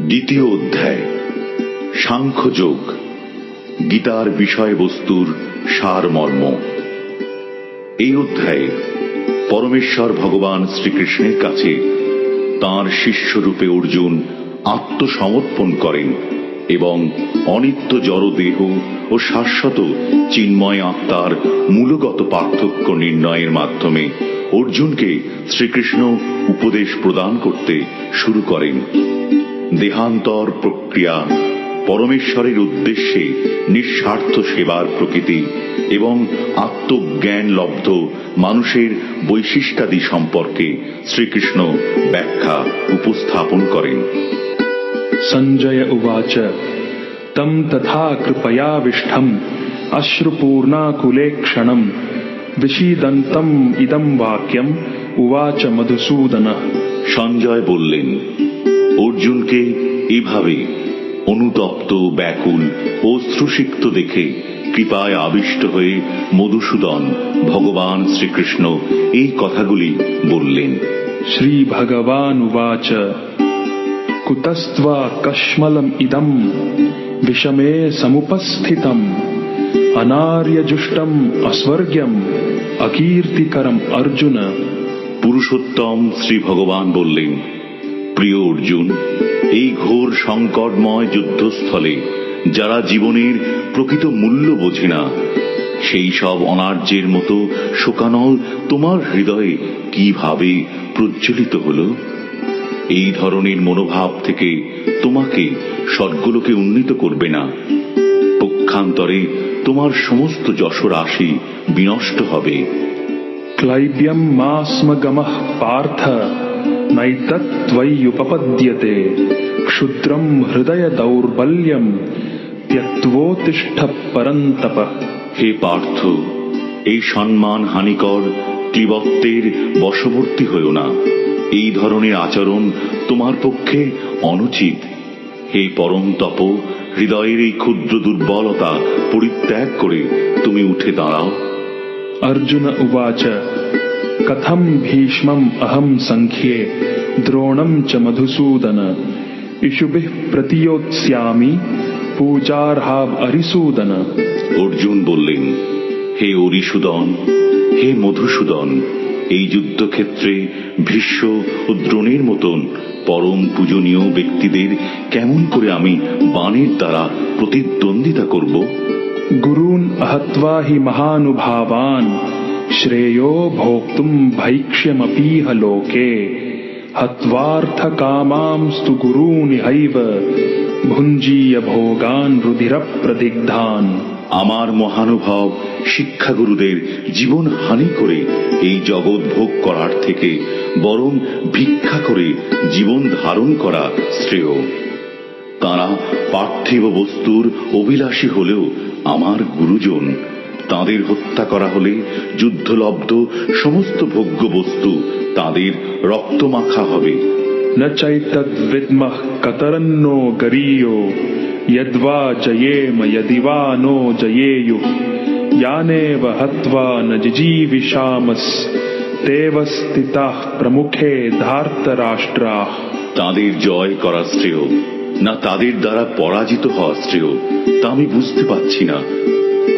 দ্বিতীয় অধ্যায় সাংখ্যযোগ, গীতার বিষয়বস্তুর সারমর্ম। এই অধ্যায়ে পরমেশ্বর ভগবান শ্রীকৃষ্ণের কাছে তাঁর শিষ্যরূপে অর্জুন আত্মসমর্পণ করেন এবং অনিত্য জড়দেহ ও শাশ্বত চিন্ময় আত্মার মূলগত পার্থক্য নির্ণয়ের মাধ্যমে অর্জুনকে শ্রীকৃষ্ণ উপদেশ প্রদান করতে শুরু করেন। দেহান্তর প্রক্রিয়া, পরমেশ্বরের উদ্দেশ্যে নিঃস্বার্থ সেবার প্রকৃতি এবং আত্মজ্ঞান লব্ধ মানুষের বৈশিষ্ট্যাদি সম্পর্কে শ্রীকৃষ্ণ ব্যাখ্যা উপস্থাপন করেন। সঞ্জয় উবাচ তম তথা কৃপয়াবিষ্ঠম অশ্রুপূর্ণাকুলেক্ষণম বিষীদন্তম ইদম বাক্যম উবাচ মধুসূদনঃ। সঞ্জয় বললেন, অর্জুনকে এভাবে অনুতপ্ত, ব্যাকুল, অশ্রুসিক্ত দেখে কৃপায় আবিষ্ট হয়ে মধুসূদন ভগবান শ্রীকৃষ্ণ এই কথাগুলি বললেন। শ্রী ভগবান উবাচ কুতস্ত্বা কশ্মলম ইদম বিষমে সমুপস্থিতম অনার্যজুষ্টম অস্বর্গ্যম অকীর্তিকরম অর্জুন। পুরুষোত্তম শ্রী ভগবান বললেন, প্রিয় অর্জুন, এই ঘোর সংকটময় যুদ্ধস্থলে যারা জীবনের প্রকৃত মূল্য বোঝে না, সেই সব অনার্যের মতো শোকানল তোমার হৃদয়ে কিভাবে প্রজ্বলিত হল? এই ধরনের মনোভাব থেকে তোমাকে স্বর্গলোকে উন্নীত করবে না। পক্ষান্তরে তোমার সমস্ত যশরাশি বিনষ্ট হবে। ক্লাইব্যম মাস্মগমঃ পার্থ নৈতত্ত্বয়্যুপপদ্যতে ক্ষুদ্রম হৃদয় দৌর্বল্যম ত্যক্তোত্তিষ্ঠ পরন্তপ। হে পার্থ, এই সম্মান হানিকর ক্লীবত্বের বশবর্তী হও না। এই ধরনের আচরণ তোমার পক্ষে অনুচিত। হে পরম তপ, হৃদয়ের এই ক্ষুদ্র দুর্বলতা পরিত্যাগ করে তুমি উঠে দাঁড়াও। অর্জুন উবাচ কথম ভীষ্মম অহম সংখ্যে দ্রোণম চ মধুসূদন ইষুভিঃ প্রতিয়োৎস্যামি পূজার্হাব অরিসূদন। অর্জুন বললেন, হে অরিসূদন, হে মধুসূদন, এই যুদ্ধক্ষেত্রে ভীষ্ম ও দ্রোণের মতন পরম পূজনীয় ব্যক্তিদের কেমন করে আমি বাণের দ্বারা প্রতিদ্বন্দ্বিতা করব? গুরুন হত্বা হি মহানুভাবান শ্রেয়ো ভোক্তুম ভৈক্ষ্যমপীহ লোকে হত্বার্থ কামাংস্তু গুরুনিহৈব ভুঞ্জীয় ভোগান রুধির প্রদিগ্ধান। আমার মহানুভব শিক্ষাগুরুদের জীবন হানি করে এই জগৎ ভোগ করার থেকে বরং ভিক্ষা করে জীবন ধারণ করা শ্রেয়। তাঁরা পার্থিব বস্তুর অভিলাষী হলেও আমার গুরুজন। তাঁদের হত্যা করা হলে যুদ্ধলব্ধ সমস্ত ভোগ্য বস্তু তাঁদের রক্তমাখা হবে। ন চৈতদ্বিদ্মঃ কতরন্নো গরীয়ো यद्वा जयेम यदिवा नो जयेयुः यानेव हत्वा न जिजीविषामस्तेव स्थिताः प्रमुखे धार्तराष्ट्राः। তাদের জয় করা শ্রেয় না তাদের দ্বারা পরাজিত হওয়া শ্রেয়, তা আমি বুঝতে পারছি না।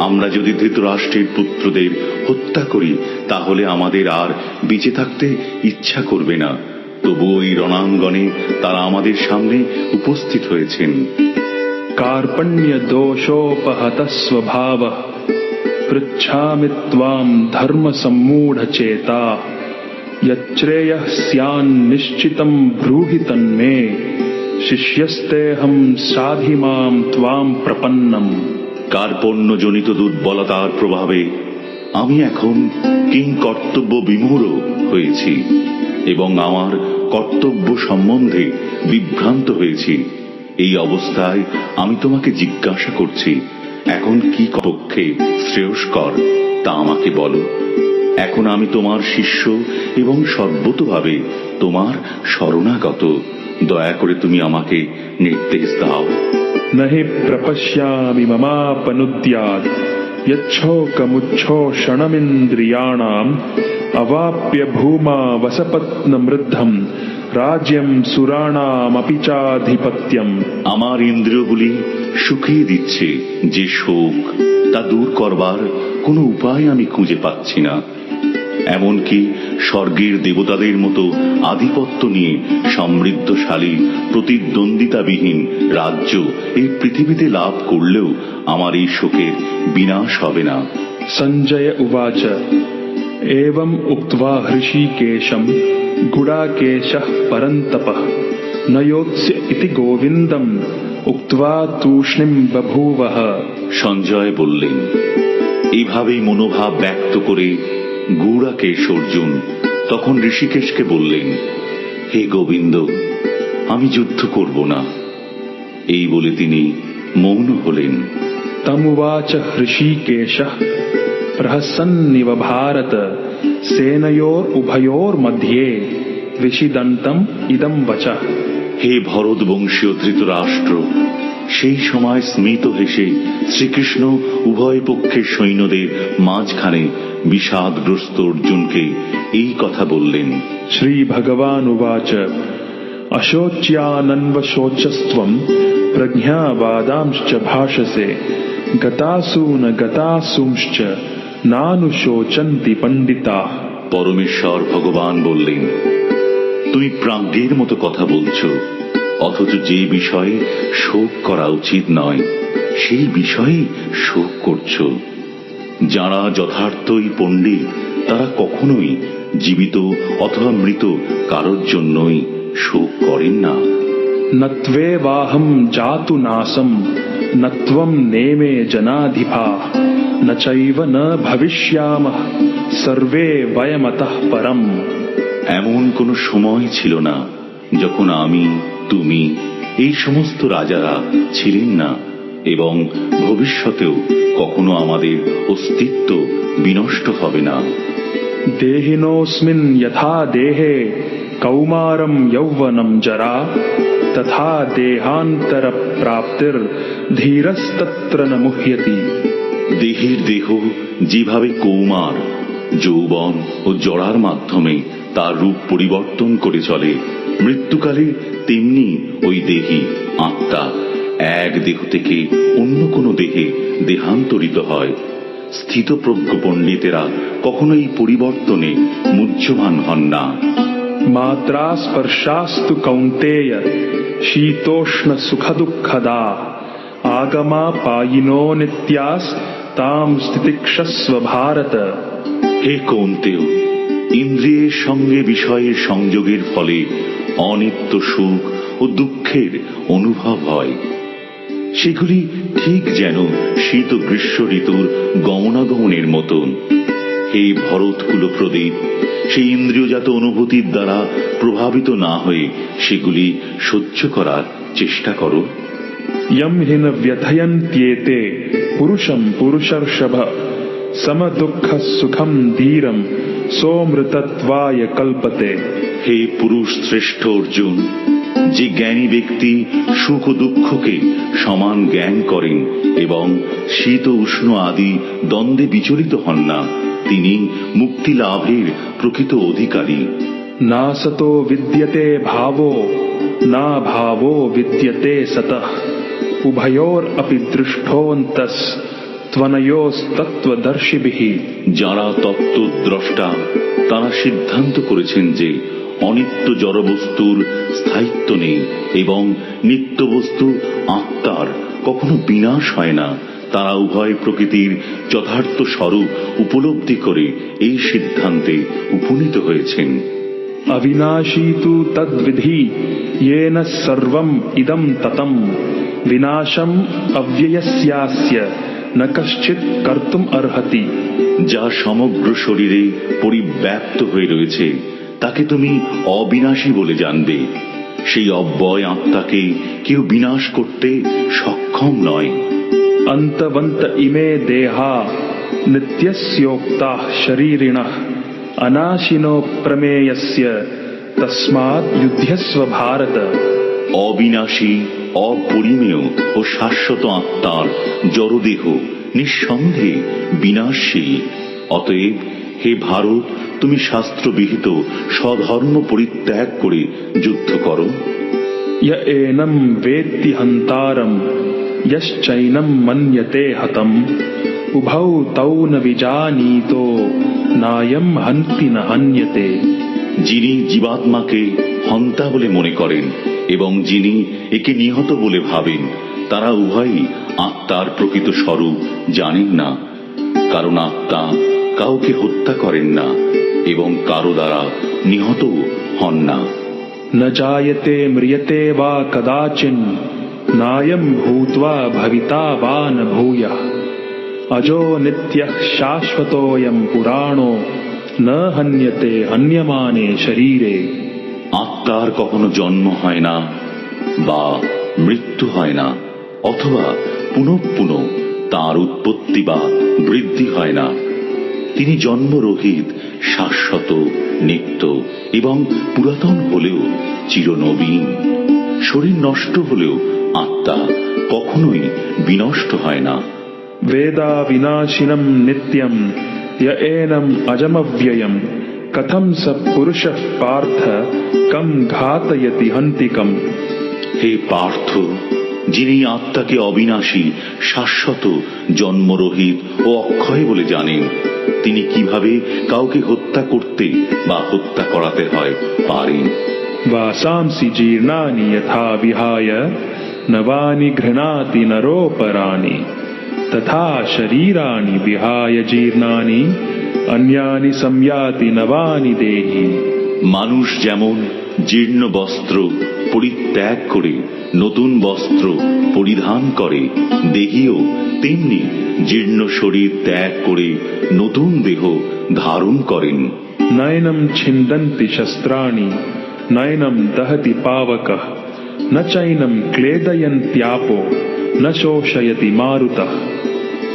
আমরা যদি ধৃতরাষ্ট্রের পুত্রদের হত্যা করি তাহলে আমাদের আর বেঁচে থাকতে ইচ্ছা করবে না। তবু ওই রণাঙ্গনে তারা আমাদের সামনে উপস্থিত হয়েছেন। कार्पण्य दोषोपहत स्वभाव पृच्छामि त्वां धर्म सम्मूढ़ चेता यच्छ्रेयः स्यान्निश्चितं ब्रूहि तन्मे शिष्यस्तेऽहं साधि मां त्वां प्रपन्नम्। কার্পণ্যজনিত দুর্বলতার প্রভাবে আমি এখন কিংকর্তব্য বিমূঢ় হয়েছি এবং আমার কর্তব্য সম্বন্ধে বিভ্রান্ত হয়েছি। এই অবস্থায় আমি তোমাকে জিজ্ঞাসা করছি, এখন কি পক্ষে শ্রেয়স্কর তা আমাকে বলো। এখন আমি তোমার শিষ্য এবং সর্বতোভাবে তোমার শরণাগত। দয়া করে তুমি আমাকে নির্দেশ দাও। नहि प्रपश्यामि ममापनुद्यात् यच्छोकमुच्छोषणमिन्द्रियाणाम् अवाप्य भूमा वसपत्नमृद्धम् राज्यं सुराणामपि चाधिपत्यम्। আমার ইন্দ্রিয়গুলি শুকিয়ে দিচ্ছে যে শোক, তা দূর করবার কোনো উপায় আমি খুঁজে পাচ্ছি না। এমনকি স্বর্গের দেবতাদের মতো আধিপত্য নিয়ে সমৃদ্ধশালী প্রতিদ্বন্দ্বিতাবিহীন রাজ্য এই পৃথিবীতে লাভ করলেও আমার এই শোকের বিনাশ হবে না। संजय उवाच एवम् उक्त्वा हृषीकेशं गुडाकेशः परन्तपः न योत्स्य इति गोविन्दम् उक्त्वा तूष्णीं बभूवः। সঞ্জয় বললেন, এইভাবেই মনোভাব ব্যক্ত করে গুড়াকেশ অর্জুন তখন ঋষিকেশকে বললেন, হে গোবিন্দ, আমি যুদ্ধ করব না। এই বলে তিনি মৌন হলেন। तमुवाच हृषीकेशः प्रहसन्निव भारत सेनयोरुभयोर्मध्ये विषिदन्तम् इदं वचः। হে ভরত বংশীয় ধৃতরাষ্ট্র, সেই সময় স্মিত হেসে শ্রীকৃষ্ণ উভয় পক্ষের সৈন্যদের মাঝখানে বিষাদগ্রস্ত অর্জুনকে এই কথা বললেন। श्री भगवान् उवाच अशोच्यानन्वशोचस्त्वं प्रज्ञावादांश्च भाषसे गतासु न गतासुंश्च नानुशोचन्ति पंडिताः। পরমেশ্বর ভগবান বললেন, তুমি প্রাজ্ঞের মতো কথা বলছো, অথচ যে বিষয়ে শোক করা উচিত নয় সেই বিষয়ে শোক করছো। যারা যথার্থই পণ্ডিত তারা কখনোই জীবিত অথবা মৃত কারোর জন্যই শোক করেন না। नत्वेवाहं जातु नासं नत्वं नेमे जनाधिपाः न चैव न भविष्यामः सर्वे वयमतः परम्। এমন কোন সময় ছিল না যখন আমি, তুমি, এই সমস্ত রাজারা ছিলেন না, এবং ভবিষ্যতেও কখনো আমাদের অস্তিত্ব বিনষ্ট হবে না। देहिनोऽस्मिन् यथा देहे कौमारं यौवनं जरा तथा देहान्तर प्राप्तिर धीरस्तत्र न मुह्यति। দেহের দেহ যেভাবে কৌমার, যৌবন ও জরার মাধ্যমে তার রূপ পরিবর্তন করে চলে, মৃত্যুকালে তেমনি ওই দেহী আত্মা এক দেহ থেকে অন্য কোনো দেহে দেহান্তরিত হয়। স্থিতপ্রজ্ঞ পণ্ডিতেরা কখনো এই পরিবর্তনে মুহ্যমান হন না। मात्रा स्पर्शास्तु कौन्तेय शीतोष्ण सुख दुःखदा आगमा पायिनो नित्यास ताम स्थितिक्षस्व भारत। হে কৌন্তেয়, ইন্দ্রিয়ের সঙ্গে বিষয়ের সংযোগের ফলে অনিত্য সুখ ও দুঃখের অনুভব হয়। সেগুলি ঠিক যেন শীত ও গ্রীষ্ম ঋতুর গমনাগমনের মতন। হে ভরতকুল প্রদীপ, সেই ইন্দ্রিয়জাত অনুভূতির দ্বারা প্রভাবিত না হয়ে সেগুলি সহ্য করার চেষ্টা করো। यम हि न व्यथयन्त्येते पुरुषं पुरुषर्षभ सम दुःख सुखम धीरम सोमृतत्वाय कल्पते। হে পুরুষ শ্রেষ্ঠ অর্জুন, যে জ্ঞানী ব্যক্তি সুখ ও দুঃখকে সমান জ্ঞান করেন এবং শীত ও উষ্ণ আদি দ্বন্দ্বে বিচলিত হন না, তিনি মুক্তি লাভের প্রকৃত অধিকারী। ना सतो विद्यते भावो ना भावो विद्यते सतः उभयोरपि दृष्टोऽन्तस त्वनयोस्तत्त्वदर्शिभिः। যারা তত্ত্বদ্রষ্টা তারা সিদ্ধান্ত করেছেন যে অনিত্য জড়বস্তুর স্থায়িত্ব নেই এবং নিত্য বস্তু আত্মার কখনো বিনাশ হয় না। তারা উভয় প্রকৃতির যথার্থ স্বরূপ উপলব্ধি করে এই সিদ্ধান্তে উপনীত হয়েছেন। अविनाशी तु तद्विधि येन सर्वम् इदं ततं विनाशम् अव्ययस्यास्य न कश्चित् कर्तुम् अर्हति। যা সমগ্র শরীরে পরিব্যাপ্ত হয়ে রয়েছে তাকে তুমি অবিনাশী বলে জানবে। সেই অব্যয় আত্মাকে কেউ বিনাশ করতে সক্ষম নয়। अन्तवन्त इमे देहा नित्यस्योक्ताः शरीरिणः अनाशिनो प्रमेयस्य तस्मात् युध्यस्व भारत। অবিনাশী, অপরিমেয় ও শাশ্বত আত্মার জড়দেহ নিঃসন্দেহে বিনাশশীল। অতএব হে ভারত, তুমি শাস্ত্রবিহিত স্বধর্ম পরিত্যাগ করে যুদ্ধ করো। य एनं वेत्ति हन्तारं यश्चैनं मन्यते हतम् उभौ तौ न विजानीतो नायं हन्ति न हन्यते। যিনি জীবাত্মাকে হন্তা বলে মনে করেন এবং যিনি একে নিহত বলে ভাবেন, তারা উভয়ই আত্মার প্রকৃত স্বরূপ জানেন না। কারণ আত্মা কাউকে হত্যা করেন না এবং কারো দ্বারা নিহত হন না। न जायते म्रियते वा कदाचिन् नायं भूत्वा भविता वा न भूयः अजो नित्यः शाश्वतोऽयं पुराणो न हन्यते हन्यमाने शरीरे। আত্মার কখনো জন্ম হয় না বা মৃত্যু হয় না, অথবা পুনঃ পুনঃ তার উৎপত্তি বা বৃদ্ধি হয় না। তিনি জন্মরহিত, শাশ্বত, নিত্য এবং পুরাতন হলেও চিরনবীন। শরীর নষ্ট হলেও আত্মা কখনোই বিনষ্ট হয় না। वेदा विनाशिनं नित्यं य एनं अजमव्ययं कथं स पुरुषः पार्थ कं घातयति हन्तिकम्। হে পার্থ, যিনি আত্মাকে অবিনাশী, শাশ্বত, জন্মরহিত ও অক্ষয় বলে জানেন, তিনি কিভাবে কাউকে হত্যা করতে বা হত্যা করাতে হয় পারেন। वासांसि जीर्णानि यथा विहाय नवानि घृणाति नरोपराणि तथा शरीराणि विहाय जीर्णानि अन्यानि संयाति नवानि देहि। মানুষ যেমন জীর্ণ বস্ত্র পরিত্যাগ করে নতুন বস্ত্র পরিধান করে, দেহিও তেমনি জীর্ণ শরীর ত্যাগ করে নতুন দেহ ধারণ করেন। नैनं छिन्दन्ति शस्त्राणि नैनं दहति पावकः न चैनं क्लेदयन्त्यापो न शोषयति मारुतः।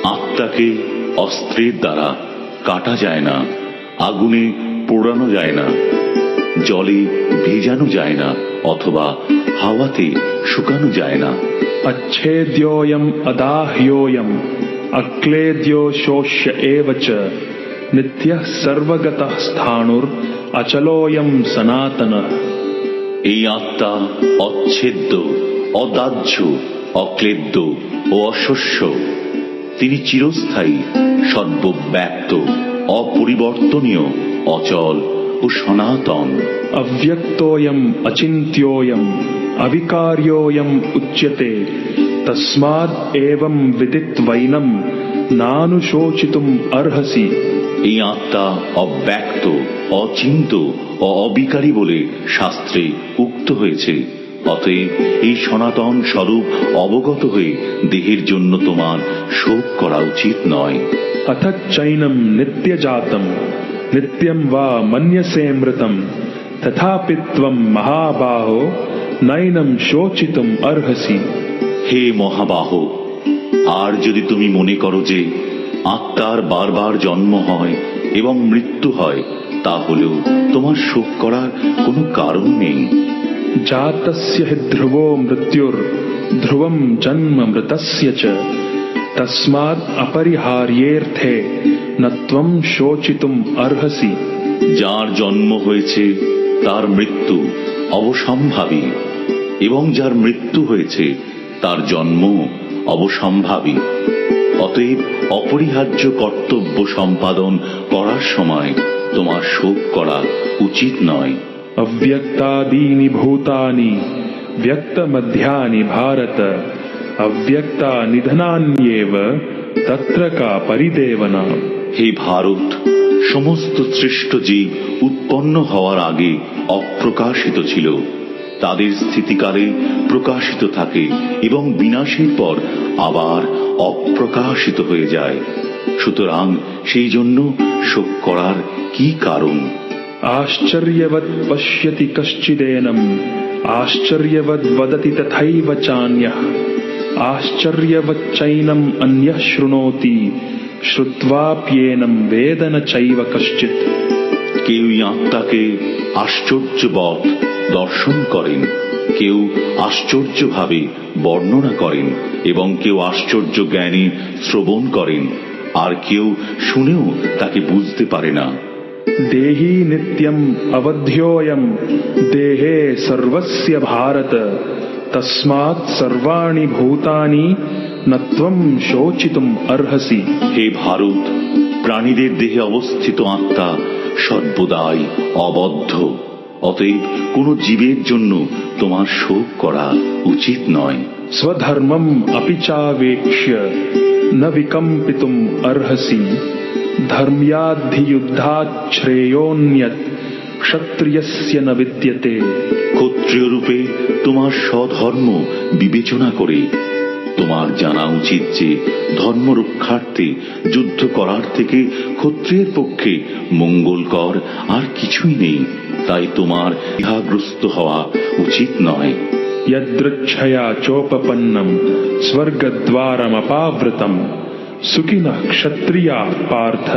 আত্মাকে অস্ত্রের দ্বারা কাটা যায় না, আগুনে পোড়ানো যায় না, জলে ভেজানো যায় না, অথবা হাওয়াতে শুকানো যায় না। अच्छेद्योऽयम् अदाह्योऽयम् अक्लेद्यो शोष्य एव च नित्यः सर्वगतः स्थाणुर् अचलोऽयं सनातनः। এই আত্মা অচ্ছেদ্য, অদাহ্য, অক্লেদ্য ও অশস্য। তিনি চিরস্থায়ী, সর্বব্যাপ্ত, অপরিবর্তনীয়, অচল ও সনাতন। अव्यक्तोऽयम् अचिन्त्योऽयम् अविकार्योऽयम् उच्यते तस्माद् एवं विदित्वैनं नानुशोचितुम् अर्हसि। এই আত্মা অব্যক্ত, অচিন্ত ও অবিকারী বলে শাস্ত্রে উক্ত হয়েছে। অতএব এই সনাতন স্বরূপ অবগত হয়ে দেহের জন্য তোমার শোক করা উচিত নয়। अथ चैनं नित्यजातं नित्यं वा मन्यसेऽमृतं तथापि त्वं महाबाहो नैनं शोचितुम् अर्हसि। হে মহাবাহ, আর যদি তুমি মনে করো যে আত্মার বারবার জন্ম হয় এবং মৃত্যু হয়, তাহলেও তোমার শোক করার কোনো কারণ নেই। जातस्य हि ध्रुवो मृत्युर्ध्रुवं जन्म मृतस्य च तस्माद् अपरिहार्येऽर्थे न त्वं शोचितुम् अर्हसि। যার জন্ম হয়েছে তার মৃত্যু অবসম্ভাবী, এবং যার মৃত্যু হয়েছে তার জন্ম অবসম্ভাবী। অতএব অপরিহার্য কর্তব্য সম্পাদন করার সময় তোমার শোক করা উচিত নয়। अव्यक्तादीनि भूतानि व्यक्तमध्यानि भारत अव्यक्ता निधनान्येव तत्र का परिदेवना। হে ভারত, সমস্ত সৃষ্ট জীব উৎপন্ন হওয়ার আগে অপ্রকাশিত ছিল, তাদের স্থিতিকালে প্রকাশিত থাকে এবং বিনাশের পর আবার অপ্রকাশিত হয়ে যায়। সুতরাং সেই জন্য শোক করার কি কারণ? आश्चर्यवत् पश्यति कश्चिदेनम् आश्चर्यवद् वदति तथैव चान्यः आश्चर्यवच्चैनम् अन्यः शृणोति श्रुत्वाप्येनं वेद न चैव कश्चित्। কেউ আত্মাকে আশ্চর্যবৎ দর্শন করেন, কেউ আশ্চর্যভাবে বর্ণনা করেন এবং কেউ আশ্চর্য জ্ঞানে শ্রবণ করেন। আর কেউ শুনেও তাকে বুঝতে পারে না। देहि नित्यम अवध्योयम देहे सर्वस्य भारत तस्मात् सर्वाणि भूतानि न त्वं शोचितुम अर्हसि। হে ভারত, প্রাণীদের দেহে অবস্থিত আত্মা সর্বদাই অবদ্ধ, অতএব কোন জীবের জন্য তোমার শোক করা উচিত নয়। स्वधर्मम अपि चावेक्ष्य न विकम्पितुम अर्हसि धर्म्याद्धि युद्धात् श्रेयोन्यत् क्षत्रियस्य न विद्यते। ক্ষত্রিয় রূপে তোমার স্বধর্ম বিবেচনা করে তোমার জানা উচিত যে ধর্ম রক্ষার্থে যুদ্ধ করার থেকে ক্ষত্রিয়ের পক্ষে মঙ্গলকর আর কিছুই নেই। তাই তোমার ইহাগ্রস্ত হওয়া উচিত নয়। यदृच्छया चोपपन्नम स्वर्गद्वारमपावृतम सुखिनः क्षत्रिया पार्थ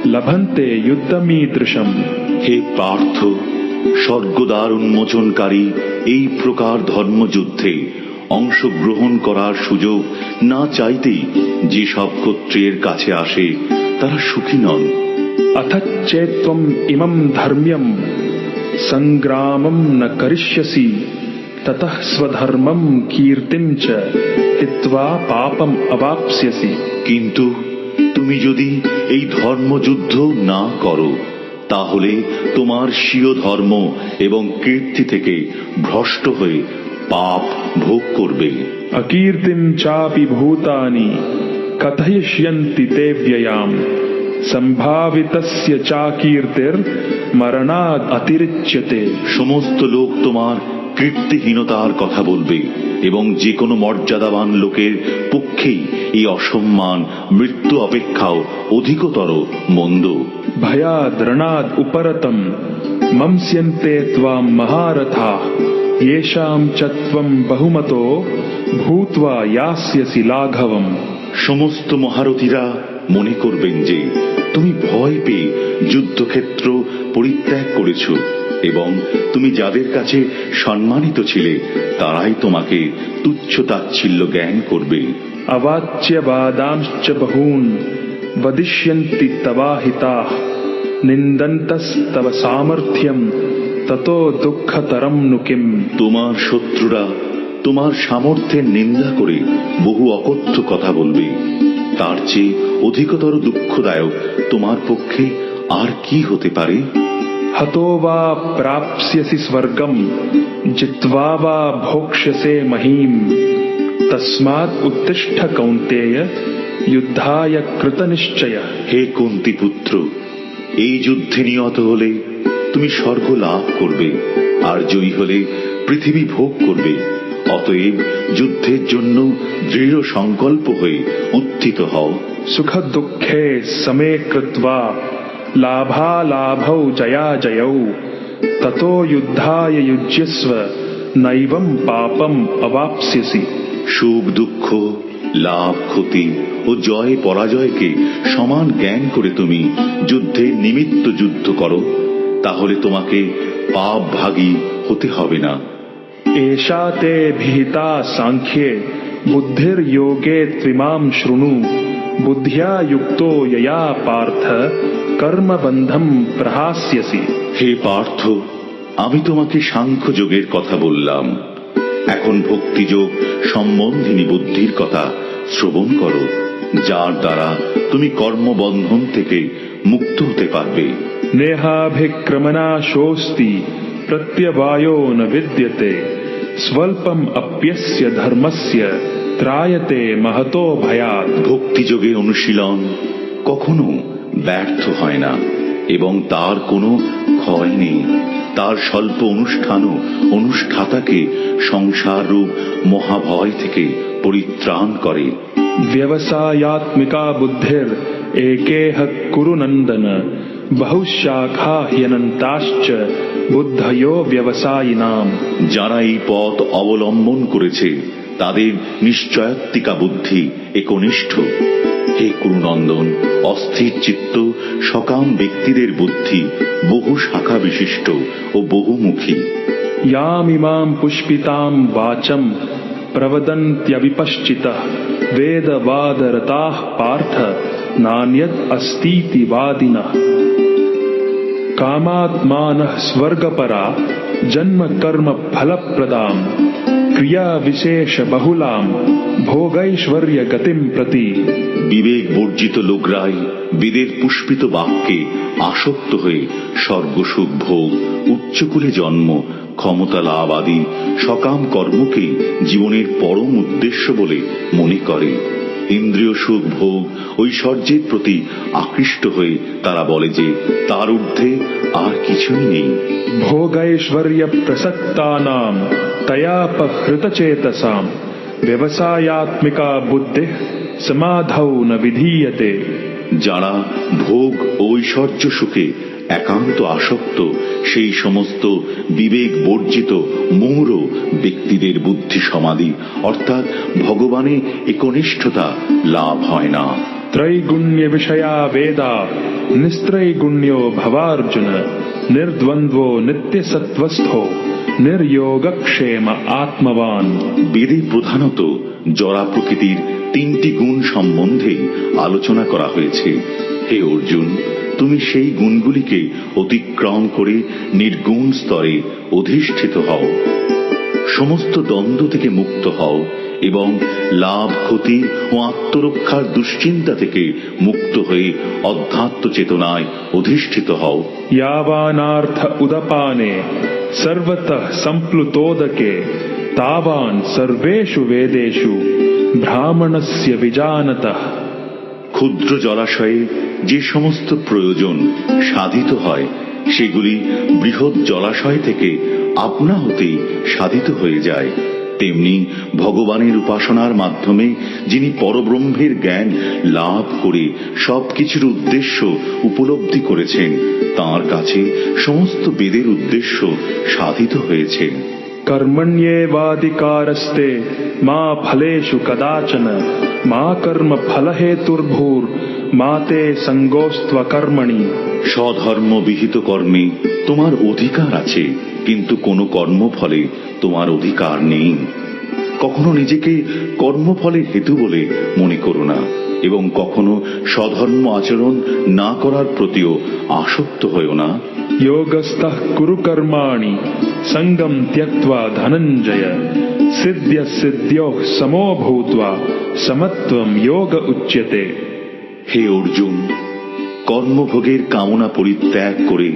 लभन्ते युद्धमीदृशम। হে পার্থ, স্বর্গদ্বার উন্মোচনকারী এই প্রকার ধর্মযুদ্ধে অংশগ্রহণ করার সুযোগ না চাইতেই যেসব ক্ষত্রিয়ের কাছে আসে তারা সুখী নন। अथच्चेत्त्वम् इमं धर्म्यं संग्रामं न करिष्यसि ततः स्वधर्मं कीर्तिं च हित्वा पापम अवाप्स्यसि। কিন্তু তুমি যদি এই ধর্মযুদ্ধ না করো তাহলে তোমার স্বীয় ধর্ম এবং কীর্তি থেকে ভ্রষ্ট হয়ে পাপ ভোগ করবে। अकीर्तिं चापि भूतानि कथयिष्यन्ति ते व्ययाम संभावितस्य चाकीर्तिर मरणाद अतिरिच्यते। সমস্ত লোক তোমার কীর্তিহীনতার কথা বলবে এবং যে কোনো মর্যাদাবান লোকের পক্ষেই এই অসম্মান মৃত্যু অপেক্ষাও অধিকতর মন্দ। भयाद रणाद उपरतम मंस्यन्ते त्वां महारथा येषां च त्वं बहुमतो भूत्वा यास्यसि लाघवम। সমস্ত মহারথীরা মনে করবেন যে তুমি ভয় পেয়ে যুদ্ধক্ষেত্র পরিত্যাগ করেছ এবং তুমি যাদের কাছে সম্মানিত ছিলে তারাই তোমাকে তুচ্ছ তাচ্ছিল্য জ্ঞান করবে। अवाच्य वादांश्च बहून् वदिष्यन्ति तवाहिताः निन्दन्तस्तव सामर्थ्यं ततो दुःखतरं नु किम्। তোমার শত্রুরা তোমার সামর্থ্যের নিন্দা করে বহু অকথ্য কথা বলবে, তার চেয়ে অধিকতর দুঃখদায়ক তোমার পক্ষে আর কি হতে পারে। हतो वा प्राप्स्यसि स्वर्गं जित्वा वा भोक्ष्यसे महीम् तस्मात् उत्तिष्ठ कौन्तेय युद्धाय कृतनिश्चयः। হে কুন্তি পুত্র, এই যুদ্ধে নিহত হলে তুমি স্বর্গ লাভ করবে আর জয়ী হলে পৃথিবী ভোগ করবে। অতএব যুদ্ধের জন্য দৃঢ় সংকল্প হয়ে উত্থিত হও। सुख दुःखे समे कृत्वा लाभालाभौ जयाजयौ ततो युद्धाय युज्यस्व नैवं पापम अवाप्स्यसि। সুখ দুঃখ লাভ ক্ষতি ও জয় পরাজয়কে সমান জ্ঞান করে তুমি যুদ্ধের নিমিত্ত যুদ্ধ করো, তাহলে তোমাকে পাপ ভাগী হতে হবে না। एषा ते विहिता सांख्ये बुद्धिर्योगे त्विमां शृणु बुद्ध्या युक्तो यया पार्थ कर्मबन्धं प्रहास्यसि। হে পার্থ, আমি তোমাকে সাংখ্য যোগের কথা বললাম, এখন ভক্তিযোগ সম্বন্ধিনী বুদ্ধির কথা শ্রবণ করো, যার দ্বারা তুমি কর্মবন্ধন থেকে মুক্ত হতে পারবে। नेहाभिक्रमनाशोऽस्ति प्रत्यवायो न विद्यते स्वल्पम अप्यस्य धर्मस्य त्रायते महतो भयात्। ভক্তিযোগে অনুশীলন কখনো ব্যর্থ হয় না এবং তার কোনো ক্ষয় নেই। তার স্বল্প অনুষ্ঠানও অনুষ্ঠাতাকে সংসার রূপ মহাভয় থেকে পরিত্রাণ করে। व्यवसायात्मिका बुद्धिर एकेह कुरु नंदन बहुशाखा ह्यनन्ताश्च बुद्धयो व्यवसायिनाम। যারা এই পথ অবলম্বন করেছে তাদের নিশ্চয়াত্মিকা বুদ্ধি একনিষ্ঠ। হে কুরুনন্দন, অস্থির চিত্ত সকাম ব্যক্তিদের বুদ্ধি বহু শাখা বিশিষ্ট ও বহুমুখী। यामिमां पुष्पितां वाचं प्रवदन्त्यविपश्चितः वेदवादरताः पार्थ नान्यत् अस्तीति वादिनः कामात्मानः स्वर्गपरा जन्म कर्म फलप्रदाम् क्रिया विशेष बहुलाम् भोगैश्वर्य गतिम प्रति। বিবেক বর্জিত লোকরাই বেদের পুষ্পিত বাক্যে আসক্ত হয়ে স্বর্গসুখ ভোগ, উচ্চকুলে জন্ম, ক্ষমতা লাভ আদি সকাম কর্মকে জীবনের পরম উদ্দেশ্য বলে মনে করে। ইন্দ্রিয় সুখ ভোগ ঐশ্বর্যের প্রতি আকৃষ্ট হয়ে তারা বলে যে তার ঊর্ধ্বে আর কিছুই নেই। भोगैश्वर्य प्रसक्तानां तयापहृत चेतसां व्यवसायात्मिका बुद्धिः समाधौ न विधीयते। যারা ভোগ ও ঐশ্বর্য সুখে একান্ত আসক্ত সেই সমস্ত বিবেক বর্জিত মূঢ় ব্যক্তিদের বুদ্ধি সমাধি অর্থাৎ ভগবানে একনিষ্ঠতা লাভ হয় না। त्रैगुण्य विषया वेदा निस्त्रैगुण्यो भवार्जुन निर्द्वन्द्वो नित्य सत्वस्थो निर्योगक्षेम आत्मवान। বেদে প্রধানত জড়া প্রকৃতির তিনটি গুণ সম্বন্ধে আলোচনা করা হয়েছে। হে অর্জুন, তুমি সেই গুণগুলিকে অতিক্রম করে নির্গুণ স্তরে অধিষ্ঠিত হও, সমস্ত দ্বন্দ্ব থেকে মুক্ত হও এবং লাভ ক্ষতি ও আত্মরক্ষার দুশ্চিন্তা থেকে মুক্ত হয়ে অধ্যাত্ম চেতনায় অধিষ্ঠিত হও। यावानार्थ उदपाने सर्वतः संप्लुतोदके तावान सर्वेषु वेदेषु ब्राह्मणस्य विजानतः। ক্ষুদ্র জলাশয়ে যে সমস্ত প্রয়োজন সাধিত হয় সেগুলি বৃহৎ জলাশয় থেকে আপনা হতেই সাধিত হয়ে যায়। তেমনি ভগবানের উপাসনার মাধ্যমে যিনি পরব্রহ্মের জ্ঞান লাভ করে সবকিছুর উদ্দেশ্য উপলব্ধি করেছেন তাঁর কাছে সমস্ত বেদের উদ্দেশ্য সাধিত হয়েছে। कर्मण्येवाधिकारस्ते मा फलेषु कदाचन मा कर्म फलहेतुर्भूर् मा ते संगोस्त्व कर्मणि। স্বধর্ম বিহিত কর্মে তোমার অধিকার আছে, কিন্তু কোনো কর্মফলে তোমার অধিকার নেই। কখনো নিজেকে কর্মফলের হেতু বলে মনে করো না এবং কখনো স্বধর্ম আচরণ না করার প্রতিও আসক্ত হয়েও না। योगस्थः कुरु कर्माणि संगम त्यक्त्वा धनंजय सिद्ध्य सिद्ध्योः समो भूत्वा समत्वं योग उच्यते। হে অর্জুন, কর্মভোগের কামনা পরিত্যাগ করে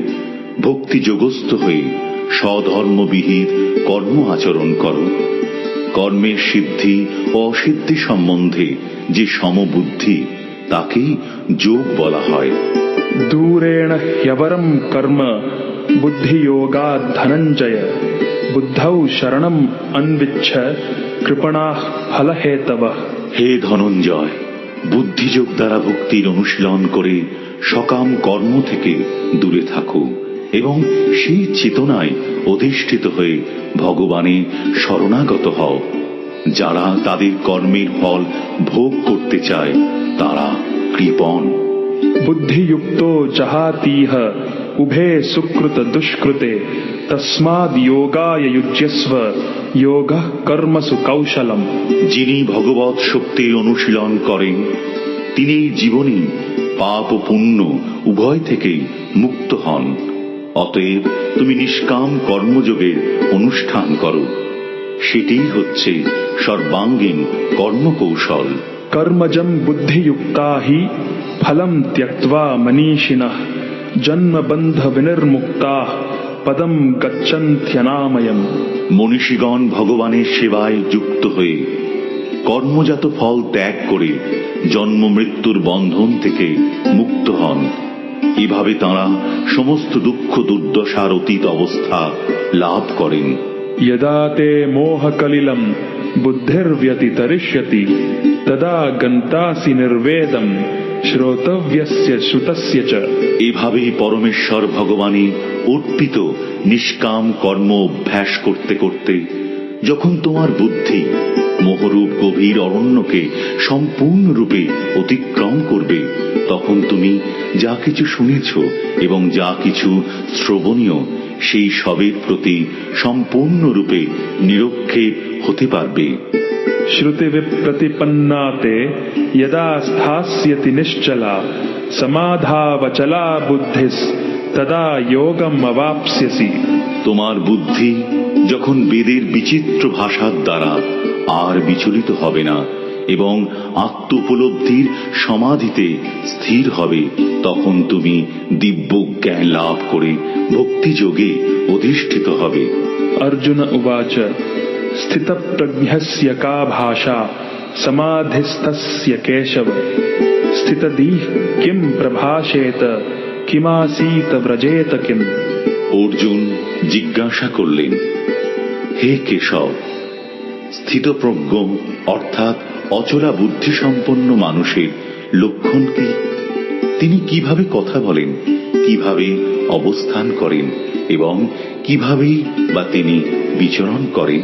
ভক্তি যোগস্থ হয়ে স্বধর্মবিহিত কর্ম আচরণ করো। কর্মের সিদ্ধি ও অসিদ্ধি সম্বন্ধে যে সমবুদ্ধি তাকেই যোগ বলা হয়। दूरेण ह्यवरं कर्म बुद्धि योगात् धनंजय बुद्धौ शरणम अन्विच्छ कृपणाः फलहेतवः। হে ধনঞ্জয়, বুদ্ধিযোগ দ্বারা ভক্তির অনুশীলন করে সকাম কর্ম থেকে দূরে থাকো এবং সেই চেতনায় অধিষ্ঠিত হয়ে ভগবানে শরণাগত হও। যারা তাদের কর্মের ফল ভোগ করতে চায় তারা কৃপণ। बुद्धियुक्तो जहातीह उभे सुकृत दुष्कृते तस्माद् योगाय युज्यस्व योगः कर्मसु कौशलम्। যিনি ভগবৎ শক্তির অনুশীলন করেন তিনি এই জীবনে পাপ ও পুণ্য উভয় থেকেই মুক্ত হন। অতএব তুমি নিষ্কাম কর্মযোগের অনুষ্ঠান করো, সেটিই হচ্ছে সর্বাঙ্গীন কর্মকৌশল। कर्मजं बुद्धियुक्ता हि फलं त्यक्त्वा मनीषिणः जन्म बंध विनिर्मुक्ताः पदम गच्छन्त्यनामयम्। মনীষীগণ ভগবানের সেবায় যুক্ত হয়ে কর্মজাত ফল ত্যাগ করে জন্ম মৃত্যুর বন্ধন থেকে মুক্ত হন। এভাবে তাঁরা সমস্ত দুঃখ দুর্দশার অতীত অবস্থা লাভ করেন। यदा ते मोहकलिलं बुद्धिर्व्यतितरिष्यति तदा गन्तासि निर्वेदं श्रोतव्यस्य श्रुतस्य च। এভাবেই পরমেশ্বর ভগবানে অর্পিত নিষ্কাম কর্ম অভ্যাস করতে করতে যখন তোমার বুদ্ধি মোহরূপ গভীর অরণ্যকে সম্পূর্ণরূপে অতিক্রম করবে তখন তুমি যা কিছু শুনেছ এবং যা কিছু শ্রবণীয় সেই সবের প্রতি সম্পূর্ণরূপে নিরক্ষেপ হতে পারবে। श्रुतिविप्रतिपन्ना ते यदा स्थास्यति निश्चला समाधावचला बुद्धिस तदा योगम अवाप्स्यसि। তোমার বুদ্ধি যখন বেদের বিচিত্র ভাষার দ্বারা আর বিচলিত হবে না এবং আত্ম উপলব্ধির সমাধিতে স্থির হবে, তখন তুমি দিব্য জ্ঞান লাভ করে ভক্তিযোগে অধিষ্ঠিত হবে। अर्जुन उवाच स्थितप्रज्ञस्य का भाषा समाधिस्थस्य केशव स्थितधीः किं प्रभाषेत किमासीत व्रजेत किम्। অর্জুন জিজ্ঞাসা করলেন, হে কেশব, স্থিতপ্রজ্ঞ অর্থাৎ অচলা বুদ্ধি সম্পন্ন মানুষের লক্ষণ কি? তিনি কিভাবে কথা বলেন, কিভাবে অবস্থান করেন এবং কিভাবেই বা তিনি বিচরণ করেন?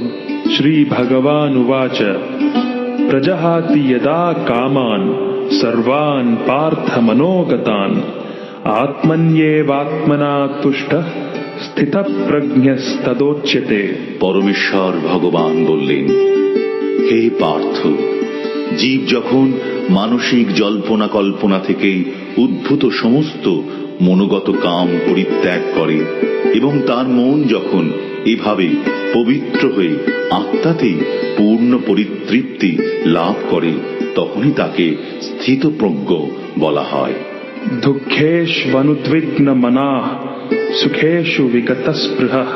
श्री भगवान उवाच प्रजहाति यदा कामान सर्वान् पार्थ मनोगतान् आत्मन्येवात्मना तुष्टः স্থিতপ্রজ্ঞস্তদোচ্যতে। পরমেশ্বর ভগবান বললেন, হে পার্থ, জীব যখন মানসিক জল্পনা কল্পনা থেকে উদ্ভূত সমস্ত মনোগত কাম পরিত্যাগ করে এবং তার মন যখন এভাবে পবিত্র হয়ে আত্মাতেই পূর্ণ পরিতৃপ্তি লাভ করে, তখনই তাকে স্থিতপ্রজ্ঞ বলা হয়। দুঃখেষ্বনুদ্বিগ্ন মনাঃ সুখেষু বিগতস্পৃহঃ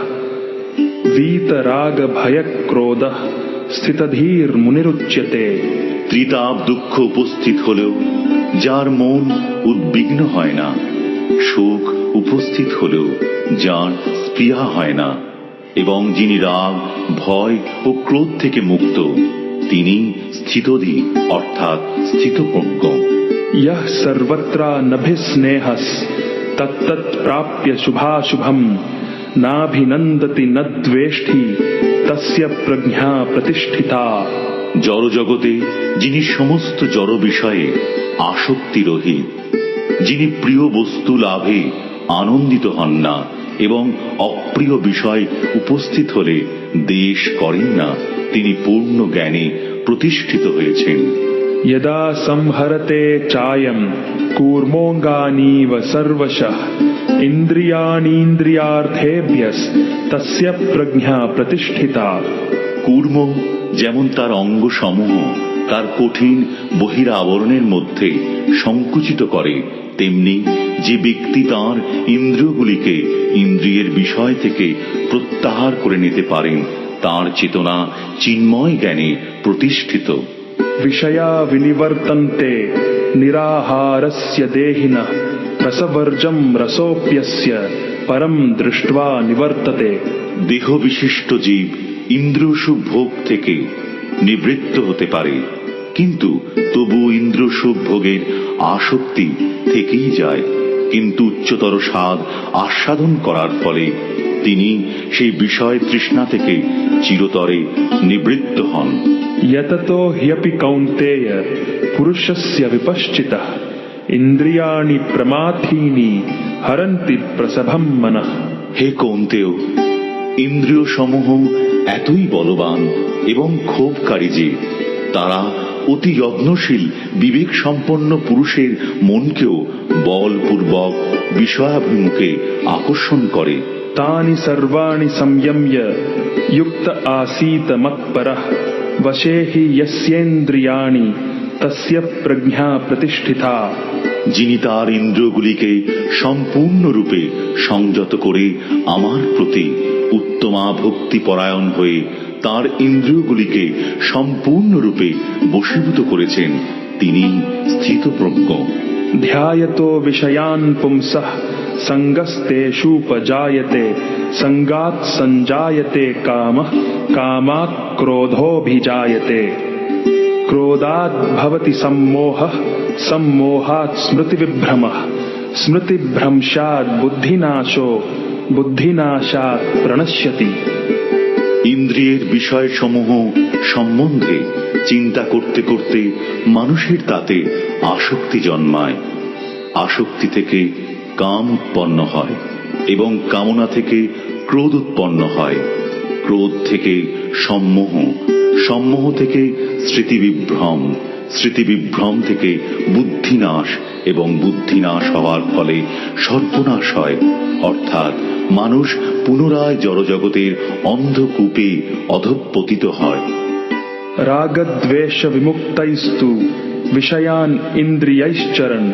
वीतराग भय क्रोधः স্থিতধীর মুনিরুচ্যতে। ত্রিতাপ দুঃখ উপস্থিত হলেও যার মন উদ্বিগ্ন হয় না, সুখ উপস্থিত হলেও যার স্পৃহা হয় না, এবং যিনি রাগ ভয় ও ক্রোধ থেকে মুক্ত, তিনি স্থিতধী অর্থাৎ স্থিতপ্রজ্ঞ। यः सर्वत्र नभिस्नेहस् तत्तत् प्राप्य शुभाशुभम् नाभिनन्दति न द्वेष्टि तस्य प्रज्ञा प्रतिष्ठिता। জড় জগতে যিনি সমস্ত জড় বিষয়ে আসক্তি রহিত, যিনি প্রিয় বস্তু লাভে আনন্দিত হন না এবং অপ্রিয় বিষয় উপস্থিত হলে দ্বেষ করেন না, তিনি পূর্ণ জ্ঞানে প্রতিষ্ঠিত হয়েছেন। यदा संहरते चायं कूर्मोऽङ्गानीव सर्वशः इन्द्रियाणीन्द्रियार्थेभ्यस्तस्य प्रज्ञा प्रतिष्ठिता। কূর্ম যেমন তার অঙ্গ সমূহ তার কঠিন বহিরাবরণের মধ্যে সংকুচিত করে, তেমনি যে ব্যক্তি তাঁর ইন্দ্রিয়গুলিকে ইন্দ্রিয়ের বিষয় থেকে প্রত্যাহার করে নিতে পারেন, তাঁর চেতনা চিন্ময় জ্ঞানে প্রতিষ্ঠিত। विषया विनिवर्तन्ते निराहारस्य देहिनः रसवर्जं रसोऽप्यस्य परं दृष्ट्वा निवर्तते। দেহ বিশিষ্ট জীব ইন্দ্রিয়সুখ ভোগ থেকে নিবৃত্ত হতে পারে, কিন্তু তবু ইন্দ্রিয়সুখ ভোগের আসক্তি থেকেই যায়, কিন্তু উচ্চতর স্বাদ আস্বাদন করার ফলে তিনি সেই বিষয় তৃষ্ণা থেকে চিরতরে নিবৃত্ত হন। यततो ह्यपि कौन्तेय पुरुषस्य विपश्चितः इन्द्रियाणि प्रमाथीनि हरन्ति प्रसभं मनः। হে কৌন্তেয়, ইন্দ্রিয় সমূহ এতই বলবান এবং ক্ষোভকারী যে তারা অতি যত্নশীল বিবেক সম্পন্ন পুরুষের মনকেও বলপূর্বক বিষয়াভিমুখে আকর্ষণ করে। तानि सर्वाणि संयम्य युक्त आसीत मत्परः वशे हि यस्येन्द्रियाणि तस्य प्रज्ञा प्रतिष्ठिता। যিনি তার ইন্দ্রিয়গুলিকে সম্পূর্ণরূপে সংযত করে আমার প্রতি উত্তমা ভক্তি পরায়ণ হয়ে তার ইন্দ্রিয়গুলিকে সম্পূর্ণরূপে বশীভূত করেছেন, তিনি স্থিতপ্রজ্ঞ। ध्यायतो विषयान् पुंसः संगस्तेषूपजायते संगात् संजायते कामः कामात् क्रोधोऽभिजायते क्रोधात् भवति सम्मोहः सम्मोहात् स्मृतिविभ्रमः स्मृतिभ्रंशात् बुद्धिनाशो बुद्धिनाशात् प्रणश्यति। ইন্দ্রিয়ের বিষয়সমূহ সম্বন্ধে চিন্তা করতে করতে মানুষের তাতে আসক্তি জন্মায়, আসক্তি থেকে কাম উৎপন্ন হয় এবং কামনা থেকে ক্রোধ উৎপন্ন হয়, ক্রোধ থেকে সম্মোহ, সম্মোহ থেকে স্মৃতিবিভ্রম, স্মৃতিবিভ্রম থেকে বুদ্ধিনাশ এবং বুদ্ধিনাশ হওয়ার ফলে সর্বনাশ হয়, অর্থাৎ মানুষ পুনরায় জড়জগতের অন্ধকূপে অধঃপতিত হয়। রাগদ্বেষ বিমুক্তৈস্তু বিষয়ান ইন্দ্রিয়ৈশ্চরन्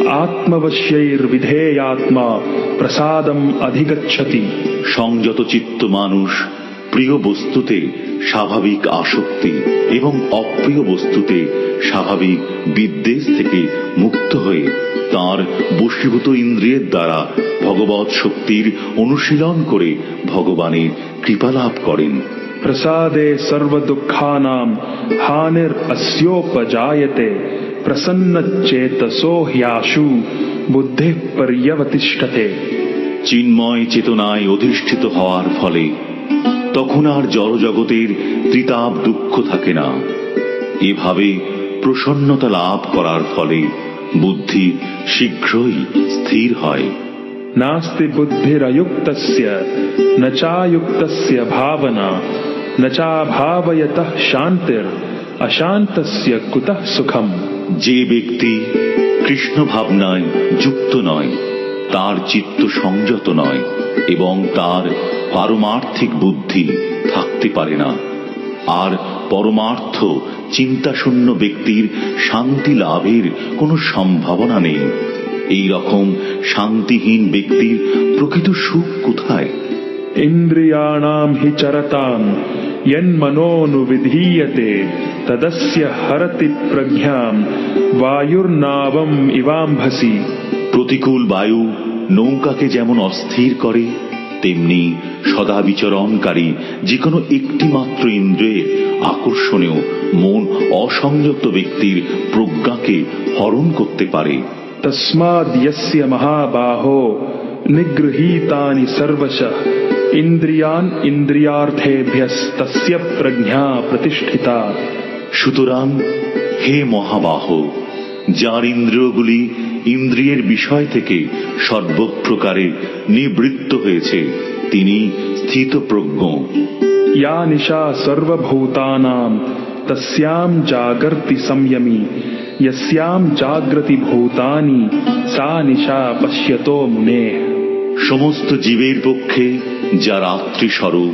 আত্মবশ্যৈর্বিধেয়াত্মা প্রসাদম অধিগচ্ছতি। সংযত চিত্ত মানুষ প্রিয় বস্তুতে স্বাভাবিক আসক্তি এবং অপ্রিয় বস্তুতে স্বাভাবিক বিদ্বেষ থেকে মুক্ত হয়ে তার বশীভূত ইন্দ্রিয়ের দ্বারা ভগবৎ শক্তির অনুশীলন করে ভগবানের কৃপা লাভ করেন। প্রসাদে সর্বদুঃখানাং হানির अस्योपजायते প্রসন্নচেতসো হ্যাশু বুদ্ধিঃ পর্যবতিষ্ঠতে। চিন্ময় চেতনায় অধিষ্ঠিত হওয়ার ফলে তখন আর জড়জগতের ত্রিতাপ দুঃখ থাকে না। এভাবে প্রসন্নতা লাভ করার ফলে বুদ্ধি শীঘ্রই স্থির হয়। নাস্তি বুদ্ধিরযুক্তস্য ন চাযুক্তস্য ভাবনা ন চাভাবয়তঃ শান্তির অশান্তস্য কুতঃ সুখম। যে ব্যক্তি কৃষ্ণ ভাবনায় যুক্ত নয়, তার চিত্ত সংযত নয় এবং তার পারমার্থিক বুদ্ধি থাকতে পারে না। আর পরমার্থ চিন্তাশূন্য ব্যক্তির শান্তি লাভের কোনো সম্ভাবনা নেই। এই রকম শান্তিহীন ব্যক্তির প্রকৃত সুখ কোথায়? ইন্দ্রিয়াণাম হি চরতাম যন্মনোনুবিধীয়তে তদস্য হরতি প্রজ্ঞাম বায়ুর্নাবম ইবাম্ভসি। প্রতিকূল বায়ু নৌকাকে যেমন অস্থির করে, তেমনি সদা বিচরণকারী যে কোনো একটি মাত্র ইন্দ্রিয়ের আকর্ষণেও মন অসংযত ব্যক্তির প্রজ্ঞাকে হরণ করতে পারে। তস্মাদ যস্য মহাবাহো নিগৃহীতানি সর্বশঃ ইন্দ্রিয়ান ইন্দ্রিয়ার্থেভ্যস্তস্য প্রজ্ঞা প্রতিষ্ঠিতা। সুতরাং হে মহাবাহ, যার ইন্দ্রিয়গুলি ইন্দ্রিয়ের বিষয় থেকে সর্বপ্রকারে নিবৃত্ত হয়েছে, তিনি স্থিতপ্রজ্ঞ। ইয়া নিশা সর্বভূতানাং তস্যাম জাগর্তি সংযমী यस्याम जाग्रति भूतानि सा निशा पश्यतो मुने। সমস্ত জীবের পক্ষে যা রাত্রি স্বরূপ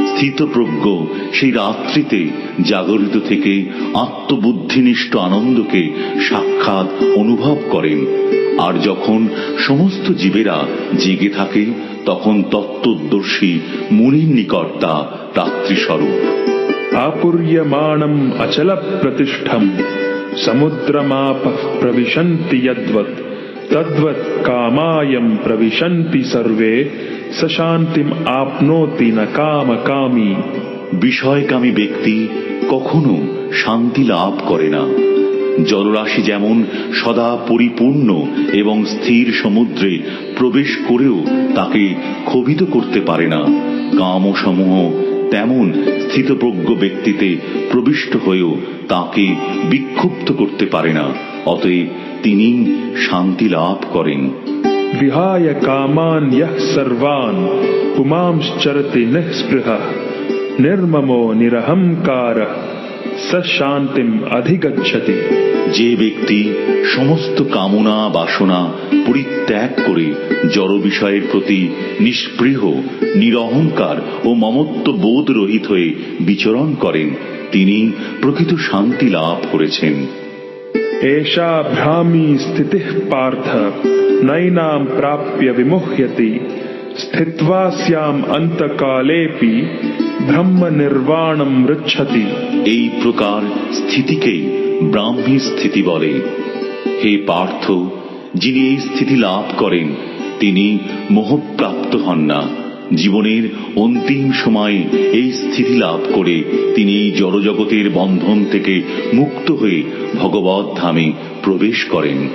স্থিতপ্রজ্ঞ সেই রাত্রিতে জাগরিত থেকে আত্মবুদ্ধিনিষ্ঠ আনন্দকে সাক্ষাৎ অনুভব করেন। আর যখন সমস্ত জীবেরা জেগে থাকে, তখন তত্ত্বদর্শী মুনির নিকট তা রাত্রি স্বরূপ। আপুর্যমাণম অচল প্রতিষ্ঠম সমুদ্রমাপঃ প্রবিশন্তি যদ্বৎ তদ্বৎ কামায়ম প্রবিশন্তি সর্বে স শান্তিম আপনোতি ন কামকামী। বিষয়কামী ব্যক্তি কখনো শান্তি লাভ করে না। জলরাশি যেমন সদা পরিপূর্ণ এবং স্থির সমুদ্রে প্রবেশ করেও তাকে ক্ষোভিত করতে পারে না, কামসমূহ তেমন স্থিতপ্রজ্ঞ ব্যক্তিতে প্রবিষ্ট হয়েও তাকে বিক্ষুব্ধ করতে পারে না। অতএব তিনি শান্তি লাভ করেন। বিহায় কামান ইহ সর্বান পুমাংশ্চরতি নিঃস্পৃহঃ নির্মমো নিরহংকারঃ স শান্তিম অধিগচ্ছতি। যে ব্যক্তি সমস্ত কামনা বাসনা পরিত্যাগ করে জড় বিষয়ের প্রতি নিষ্পৃহ, নিরহংকার ও মমত্ব বোধ রহিত হয়ে বিচরণ করেন, তিনি প্রকৃত শান্তি লাভ করেছেন। এষা ভ্রামি স্থিতিঃ পার্থ নৈনাম প্রাপ্য বিমুহ্যতি স্থিত্বা স্যাম অন্তকালেপি ব্রহ্ম নির্বাণম মৃচ্ছতি। এই প্রকার স্থিতিকেই ব্রাহ্মী স্থিতি বলে। হে পার্থ, যিনি এই স্থিতি লাভ করেন তিনি মোহপ্রাপ্ত হন না। জীবনের অন্তিম সময়ে এই স্থিতি লাভ করে তিনি এই জড়জগতের বন্ধন থেকে মুক্ত হয়ে ভগবৎ ধামে প্রবেশ করেন।